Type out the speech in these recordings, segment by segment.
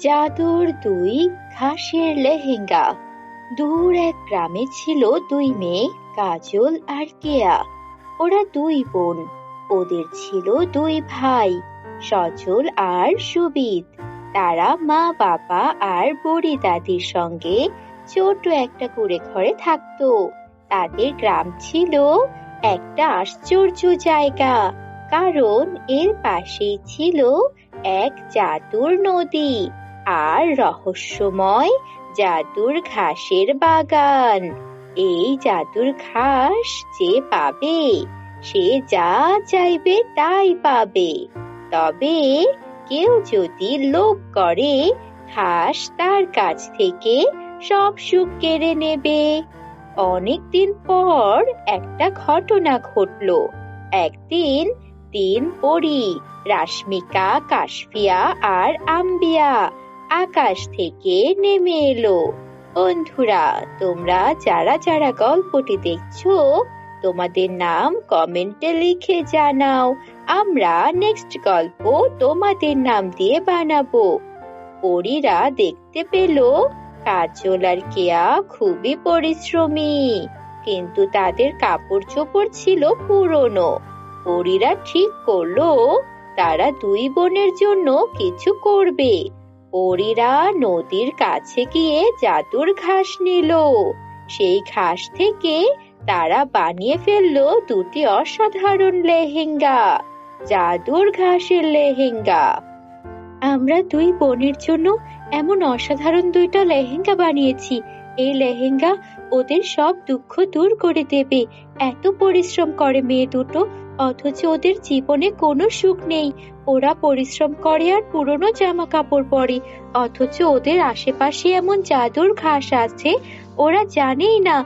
জাদুর দুই ঘাসের লেহেঙ্গা। দূর এক গ্রামে ছিল দুই মেয়ে, কাজল আর কেয়া। ওরা দুই বোন। ওদের ছিল দুই ভাই, সজল আর সুবিদ। তারা মা বাবা আর বুড়ি দাদির সঙ্গে ছোট একটা কুঁড়ে ঘরে থাকতো। তাদের গ্রাম ছিল একটা আশ্চর্য জায়গা, কারণ এর পাশেই ছিল এক জাদুর নদী আর রহস্যময় জাদুর ঘাসের বাগান। এই জাদুর ঘাস যে পাবে, সে যা চাইবে তাই পাবে। তবে কেউ যদি লোভ করে, ঘাস তার কাছ থেকে সব সুখ কেড়ে নেবে। অনেকদিন পর একটা ঘটনা ঘটলো। একদিন তিন পরী, রাশমিকা, কাশফিয়া আর আম্বিয়া, আকাশ থেকে নেমে এলো। বন্ধুরা, তোমরা যারা যারা গল্পটি দেখছো, তোমাদের নাম কমেন্টে লিখে জানাও। আমরা নেক্সট গল্প তোমাদের নাম দিয়ে বানাবো। পরীরা দেখতে পেল কাজল আর কেয়া খুবই পরিশ্রমী, কিন্তু তাদের কাপড় চোপড় ছিল পুরনো। পরীরা ঠিক করলো তারা দুই বোনের জন্য কিছু করবে। পরীরা নদীর কাছে গিয়ে জাদুর ঘাস নিল। সেই ঘাস থেকে তারা বানিয়ে ফেললো দুটি অসাধারণ লেহেঙ্গা, জাদুর ঘাসের লেহেঙ্গা। আমরা দুই বোনের জন্য এমন অসাধারণ দুইটা লেহেঙ্গা বানিয়েছি। এই লেহেঙ্গা ওদের সব দুঃখ দূর করে দেবে। এত পরিশ্রম করে মেয়ে দুটো, অথচ ওদের জীবনে কোনো সুখ নেই। ওরা পরিশ্রম করে আর পুরনো জামা কাপড় পরে, অথচ ওদের আশেপাশে এমন জাদুর ঘাস আছে, ওরা জানেই না।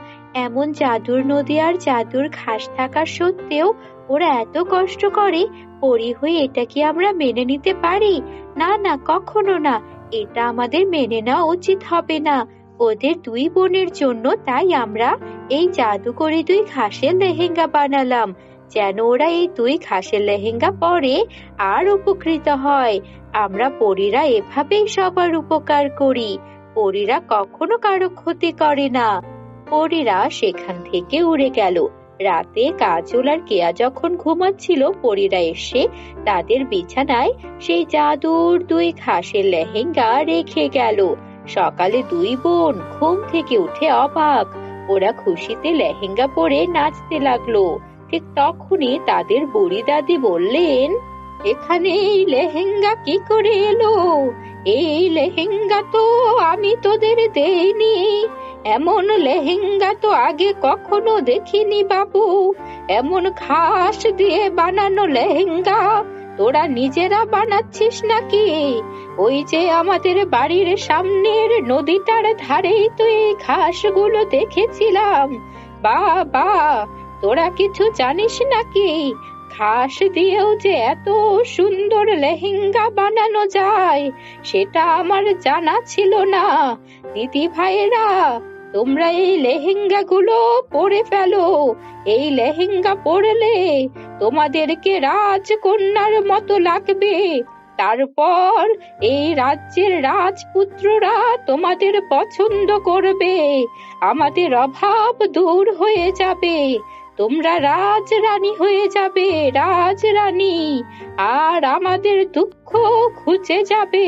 এমন জাদুর নদী আর জাদুর ঘাস থাকার সত্ত্বেও ওরা এত কষ্ট করে। পরি হয়ে এটা কি আমরা মেনে নিতে পারি? না না, কখনো না। এটা আমাদের মেনে নেওয়া উচিত হবে না ওদের দুই বোনের জন্য। তাই আমরা এই জাদুকরি দুই ঘাসের লেহেঙ্গা বানালাম, যেন ওরা এই দুই ঘাসের লেহেঙ্গা পরে আর উপকৃত হয়। আমরা পরীরা এভাবেই সবার উপকার করি। পরীরা কখনো কারো ক্ষতি করে না। পরীরা সেখান থেকে উড়ে গেল। রাতে কাজল আর কেয়া যখন ঘুমাচ্ছিল, পরীরা এসে তাদের বিছানায় সেই জাদুর দুই ঘাসের লেহেঙ্গা রেখে গেল। সকালে দুই বোন ঘুম থেকে উঠে অবাক। ওরা খুশিতে লেহেঙ্গা পরে নাচতে লাগলো। ঠিক তখনই তাদের বুড়ি দাদি বললেন, এখানে এই লেহেঙ্গা কি করে এলো? এই লেহেঙ্গা তো আমি তোদের দেইনি। এমন লেহেঙ্গা তো আগে কখনো দেখিনি বাবু। এমন ঘাস দিয়ে বানানো লেহেঙ্গা তোরা নিজেরা বানাচ্ছিস নাকি? ওই যে আমাদের বাড়ির সামনের নদীটার ধারেই তো এই ঘাসগুলো দেখেছিলাম। বাবা, তোরা কিছু জানিস নাকি? ঘাস দিয়েও যে এত সুন্দর লেহেঙ্গা বানানো যায়, সেটা আমার জানা ছিল না। দিদি ভাইয়েরা, তোমরা এই লেহেঙ্গা গুলো পরে ফেলো। এই লেহেঙ্গা পরলে তোমাদেরকে রাজকন্যার মতো লাগবে। তারপর এই রাজ্যের রাজপুত্ররা তোমাদের পছন্দ করবে। আমাদের অভাব দূর হয়ে যাবে। তোমরা রাজরানী হয়ে যাবে, রাজরানী। আর আমাদের দুঃখ ঘুচে যাবে।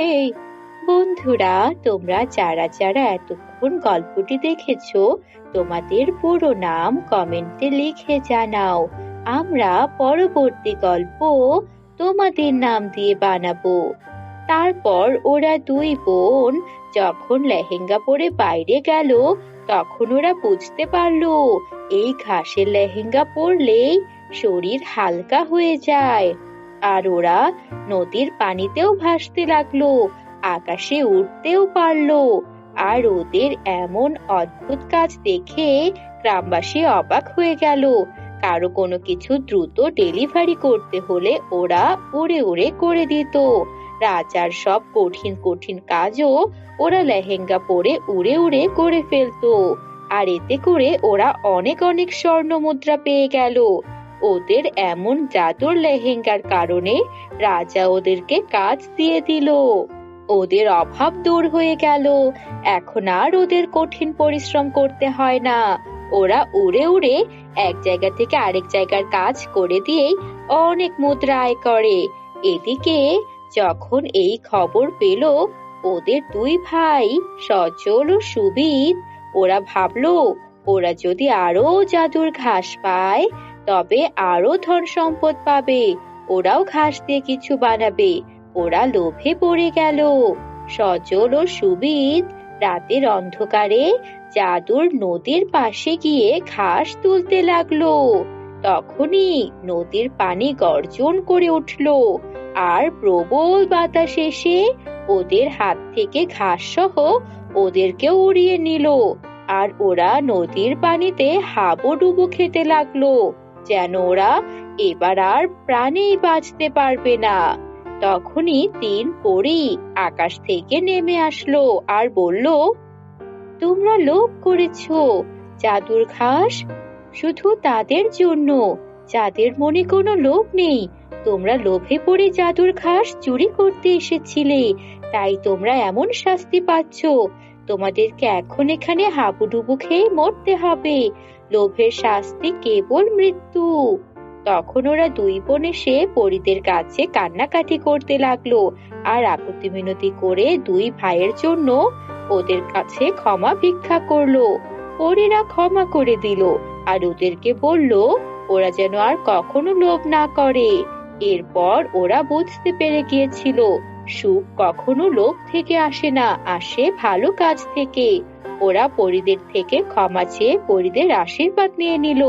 বন্ধুরা, তোমরা যারা যারা এতক্ষণ গল্পটি দেখেছো, তোমাদের পুরো নাম কমেন্টে লিখে জানাও। আমরা পরবর্তী গল্প তোমাদের নাম দিয়ে বানাবো। তারপর ওরা দুই বোন যখন লেহেঙ্গা পরে বাইরে গেল, তখন ওরা বুঝতে পারলো এই ঘাসের লেহেঙ্গা পরলেই শরীর হালকা হয়ে যায়। আর ওরা নদীর পানিতেও ভাসতে লাগলো, আকাশে উঠতেও পারলো। আর ওদের এমন অদ্ভুত কাজ দেখে গ্রামবাসী অবাক হয়ে গেল। কারো কোনো কিছু দ্রুত ডেলিভারি করতে হলে ওরা উড়ে উড়ে করে দিত। রাজার সব কঠিন কঠিন কাজও ওরা লেহেঙ্গা পরে উড়ে উড়ে করে ফেলতো। আর এতে করে ওরা অনেক অনেক স্বর্ণ মুদ্রা পেয়ে গেল। ওদের এমন জাদুর লেহেঙ্গার কারণে রাজা ওদেরকে কাজ দিয়ে দিল। ওদের অভাব দূর হয়ে গেল। এখন আর ওদের কঠিন পরিশ্রম করতে হয় না। ওরা উড়ে উড়ে এক জায়গা থেকে আরেক জায়গার কাজ করে দিয়েই অনেক মুদ্রা আয় করে। এদিকে যখন এই খবর পেল ওদের দুই ভাই সজল ও সুবিদ, ওরা ভাবলো ওরা যদি আরো জাদুর ঘাস পায় তবে আরো ধন সম্পদ পাবে। ওরাও ঘাস দিয়ে কিছু বানাবে। ওরা লোভে পড়ে গেল। সজল ও সুবিদ রাতের অন্ধকারে জাদুর নদীর পাশে গিয়ে ঘাস তুলতে লাগলো। তখনই নদীর পানি গর্জন করে উঠল, আর প্রবল বাতাস এসে ওদের হাত থেকে ঘাস সহ ওদেরকেও উড়িয়ে নিল। আর ওরা নদীর পানিতে হাবুডুবু খেতে লাগলো, যেন ওরা এবার আর প্রাণেই বাঁচতে পারবে না। তখনই তিন পরী আকাশ থেকে নেমে আসলো আর বলল, তোমরা লোভ করেছো জাদুর ঘাস শুধু তাদের জন্য যাদের মনে কোনো লোভ নেই। তোমরা লোভে পড়ে জাদুর ঘাস চুরি করতে এসেছিলে, তাই তোমরা এমন শাস্তি পাচ্ছ। তোমাদেরকে এখন এখানে হাবুডুবু খেয়ে মরতে হবে। লোভের শাস্তি কেবল মৃত্যু। তখন ওরা দুই বোন এসে পরীদের কাছে কান্নাকাটি করতে লাগলো আর আকুতি মিনতি করে দুই ভাইয়ের জন্য ওদের কাছে ক্ষমা ভিক্ষা করলো। পরীরা ক্ষমা করে দিল আর ওদেরকে বলল ওরা যেন আর কখনো লোভ না করে। এরপর ওরা বুঝতে পেরে গিয়েছিল সুখ কখনো লোভ থেকে আসে না, আসে ভালো কাজ থেকে। ওরা পরীদের থেকে ক্ষমা চেয়ে পরীদের আশীর্বাদ নিয়ে নিল।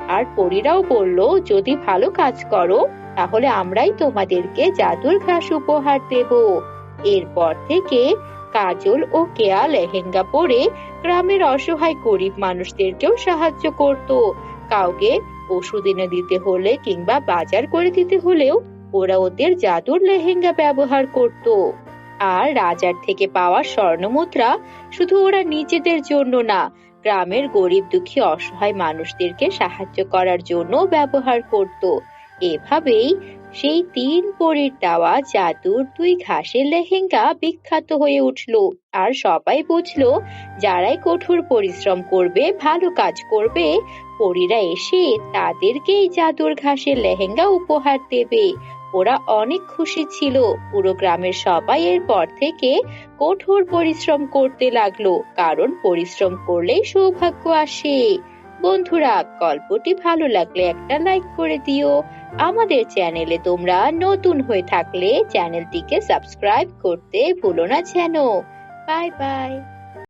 আর পরীরাও বলল, যদি ভালো কাজ করো তাহলে আমরাই তোমাদেরকে জাদুর ঘাস উপহার দেব। এরপর থেকে কাজল ও কেয়া লেহেঙ্গা পরে গ্রামের অসহায় গরিব মানুষদেরকেও সাহায্য করত। কাউকে ওষুধ এনে দিতে হলে কিংবা বাজার করে দিতে হলেও ওরা ওদের জাদুর লেহেঙ্গা ব্যবহার করত। আর রাজার থেকে পাওয়া স্বর্ণমুদ্রা শুধু ওরা নিজেদের জন্য না, গ্রামের গরিব দুঃখী অসহায় মানুষদেরকে সাহায্য করার জন্য ব্যবহার করত। এভাবেই সেই তিন পরীর দেওয়া জাদুর দুই ঘাসের লেহেঙ্গা বিখ্যাত হয়ে উঠল। আর সবাই বুঝলো যারাই কঠোর পরিশ্রম করবে, ভালো কাজ করবে, পরীরা এসে তাদেরকেই জাদুর ঘাসের লেহেঙ্গা উপহার দেবে। ওরা অনেক খুশি ছিল। পুরো গ্রামের সবাই এরপর থেকে কঠোর পরিশ্রম করতে লাগলো, কারণ পরিশ্রম করলেই সৌভাগ্য আসে। বন্ধুরা, গল্পটি ভালো লাগলে একটা লাইক করে দিও। আমাদের চ্যানেলে তোমরা নতুন হয়ে থাকলে চ্যানেলটিকে সাবস্ক্রাইব করতে ভুলো না যেন। Bye bye.